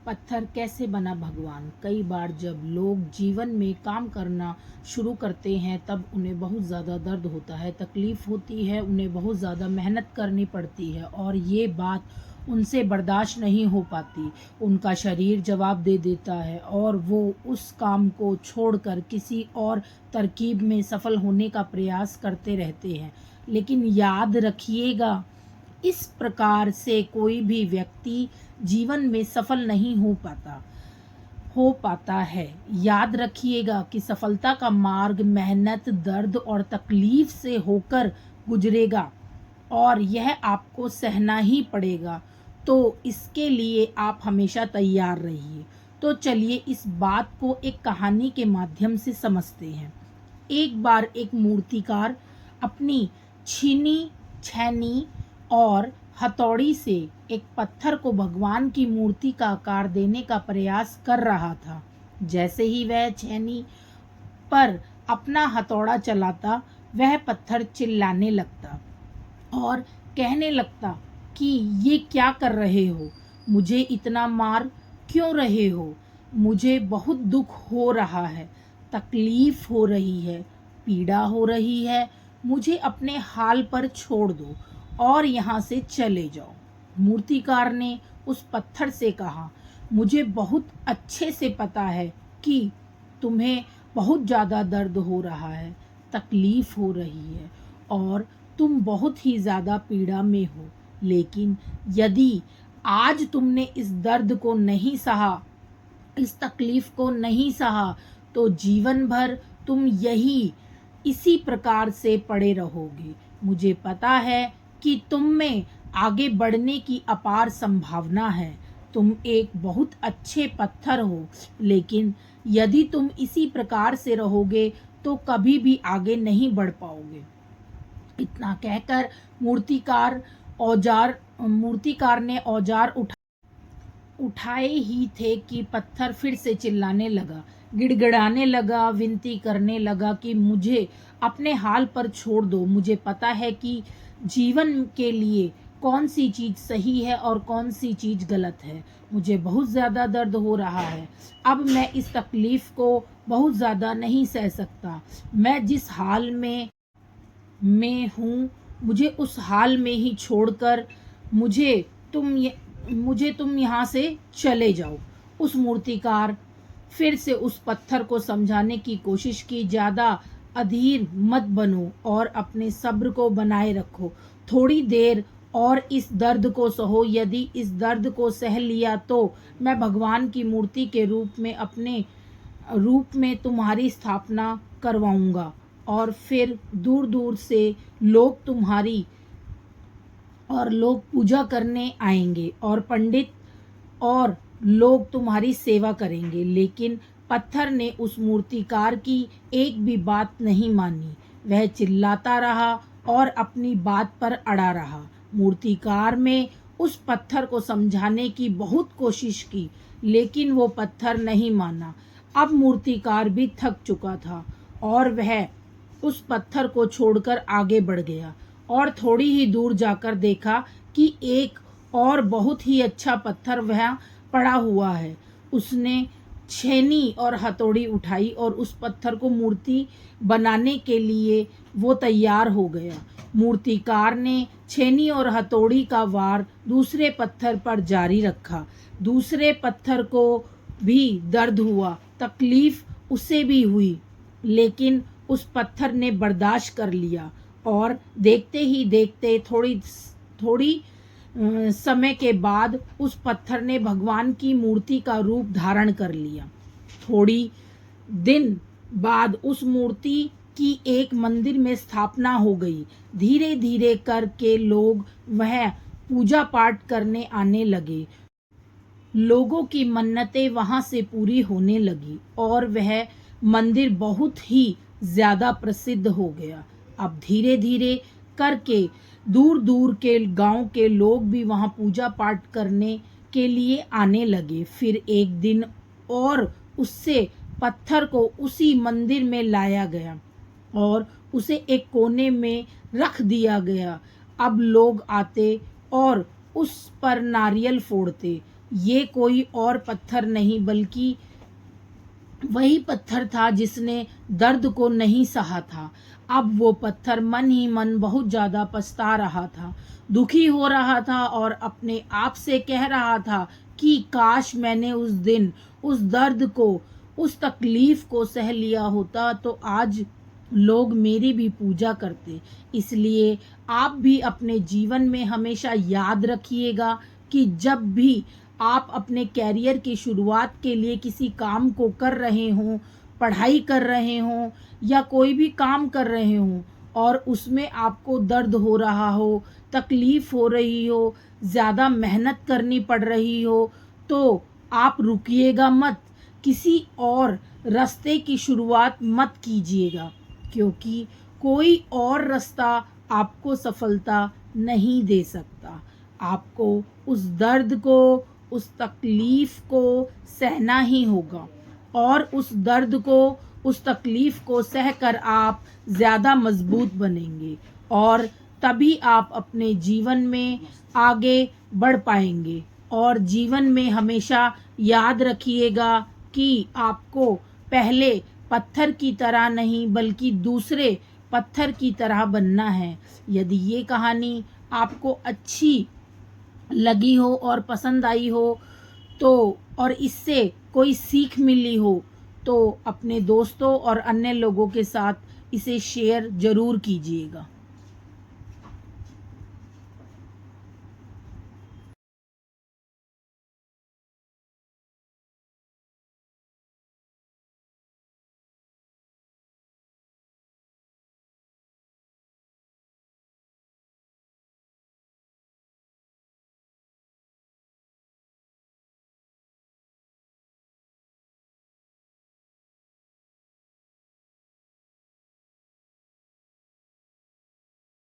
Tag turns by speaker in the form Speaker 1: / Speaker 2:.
Speaker 1: पत्थर कैसे बना भगवान। कई बार जब लोग जीवन में काम करना शुरू करते हैं तब उन्हें बहुत ज़्यादा दर्द होता है, तकलीफ़ होती है, उन्हें बहुत ज़्यादा मेहनत करनी पड़ती है और ये बात उनसे बर्दाश्त नहीं हो पाती। उनका शरीर जवाब दे देता है और वो उस काम को छोड़कर किसी और तरकीब में सफल होने का प्रयास करते रहते हैं। लेकिन याद रखिएगा, इस प्रकार से कोई भी व्यक्ति जीवन में सफल नहीं हो पाता है। याद रखिएगा कि सफलता का मार्ग मेहनत, दर्द और तकलीफ से होकर गुजरेगा और यह आपको सहना ही पड़ेगा। तो इसके लिए आप हमेशा तैयार रहिए। तो चलिए इस बात को एक कहानी के माध्यम से समझते हैं। एक बार एक मूर्तिकार अपनी छीनी छैनी और हथौड़ी से एक पत्थर को भगवान की मूर्ति का आकार देने का प्रयास कर रहा था। जैसे ही वह छैनी पर अपना हथौड़ा चलाता, वह पत्थर चिल्लाने लगता और कहने लगता कि ये क्या कर रहे हो, मुझे इतना मार क्यों रहे हो, मुझे बहुत दुख हो रहा है, तकलीफ हो रही है, पीड़ा हो रही है, मुझे अपने हाल पर छोड़ दो और यहाँ से चले जाओ। मूर्तिकार ने उस पत्थर से कहा, मुझे बहुत अच्छे से पता है कि तुम्हें बहुत ज़्यादा दर्द हो रहा है, तकलीफ हो रही है और तुम बहुत ही ज़्यादा पीड़ा में हो। लेकिन यदि आज तुमने इस दर्द को नहीं सहा, इस तकलीफ को नहीं सहा, तो जीवन भर तुम इसी प्रकार से पड़े रहोगे। मुझे पता है कि तुम में आगे बढ़ने की अपार संभावना है। तुम एक बहुत अच्छे पत्थर हो, लेकिन यदि तुम इसी प्रकार से रहोगे तो कभी भी आगे नहीं बढ़ पाओगे। इतना कहकर मूर्तिकार ने औजार उठाए ही थे कि पत्थर फिर से चिल्लाने लगा, गिड़गिड़ाने लगा, विनती करने लगा कि मुझे अपने हाल पर छोड़ दो। मुझे पता है कि जीवन के लिए कौन सी चीज़ सही है और कौन सी चीज़ गलत है। मुझे बहुत ज़्यादा दर्द हो रहा है। अब मैं इस तकलीफ़ को बहुत ज़्यादा नहीं सह सकता। मैं जिस हाल में हूँ, मुझे उस हाल में ही छोड़कर मुझे तुम यहाँ से चले जाओ। उस मूर्तिकार फिर से उस पत्थर को समझाने की कोशिश की, ज़्यादा अधीर मत बनो और अपने सब्र को बनाए रखो। थोड़ी देर और इस दर्द को सहो। यदि इस दर्द को सह लिया तो मैं भगवान की मूर्ति के अपने रूप में तुम्हारी स्थापना करवाऊंगा और फिर दूर दूर से लोग पूजा करने आएंगे और पंडित और लोग तुम्हारी सेवा करेंगे। लेकिन पत्थर ने उस मूर्तिकार की एक भी बात नहीं मानी। वह चिल्लाता रहा और अपनी बात पर अड़ा रहा। मूर्तिकार में उस पत्थर को समझाने की बहुत कोशिश की, लेकिन वो पत्थर नहीं माना। अब मूर्तिकार भी थक चुका था और वह उस पत्थर को छोड़कर आगे बढ़ गया और थोड़ी ही दूर जाकर देखा कि एक और बहुत ही अच्छा पत्थर वहाँ पड़ा हुआ है। उसने छेनी और हथौड़ी उठाई और उस पत्थर को मूर्ति बनाने के लिए वो तैयार हो गया। मूर्तिकार ने छेनी और हथौड़ी का वार दूसरे पत्थर पर जारी रखा। दूसरे पत्थर को भी दर्द हुआ, तकलीफ उसे भी हुई, लेकिन उस पत्थर ने बर्दाश्त कर लिया और देखते ही देखते थोड़ी समय के बाद उस पत्थर ने भगवान की मूर्ति का रूप धारण कर लिया। थोड़ी दिन बाद उस मूर्ति की एक मंदिर में स्थापना हो गई। धीरे धीरे करके लोग वह पूजा पाठ करने आने लगे। लोगों की मन्नतें वहां से पूरी होने लगी और वह मंदिर बहुत ही ज़्यादा प्रसिद्ध हो गया। अब धीरे धीरे करके दूर दूर के गांव के लोग भी वहां पूजा पाठ करने के लिए आने लगे। फिर एक दिन और उससे पत्थर को उसी मंदिर में लाया गया और उसे एक कोने में रख दिया गया। अब लोग आते और उस पर नारियल फोड़ते। ये कोई और पत्थर नहीं बल्कि वही पत्थर था जिसने दर्द को नहीं सहा था। अब वो पत्थर मन ही मन बहुत ज़्यादा पछता रहा था, दुखी हो रहा था और अपने आप से कह रहा था कि काश मैंने उस दिन उस दर्द को, उस तकलीफ़ को सह लिया होता तो आज लोग मेरी भी पूजा करते। इसलिए आप भी अपने जीवन में हमेशा याद रखिएगा कि जब भी आप अपने कैरियर की शुरुआत के लिए किसी काम को कर रहे हों, पढ़ाई कर रहे हों या कोई भी काम कर रहे हों और उसमें आपको दर्द हो रहा हो, तकलीफ़ हो रही हो, ज़्यादा मेहनत करनी पड़ रही हो, तो आप रुकिएगा मत, किसी और रास्ते की शुरुआत मत कीजिएगा, क्योंकि कोई और रास्ता आपको सफलता नहीं दे सकता। आपको उस दर्द को, उस तकलीफ़ को सहना ही होगा और उस दर्द को, उस तकलीफ़ को सहकर आप ज़्यादा मज़बूत बनेंगे और तभी आप अपने जीवन में आगे बढ़ पाएंगे। और जीवन में हमेशा याद रखिएगा कि आपको पहले पत्थर की तरह नहीं बल्कि दूसरे पत्थर की तरह बनना है। यदि ये कहानी आपको अच्छी लगी हो और पसंद आई हो तो, और इससे कोई सीख मिली हो, तो अपने दोस्तों और अन्य लोगों के साथ इसे शेयर ज़रूर कीजिएगा।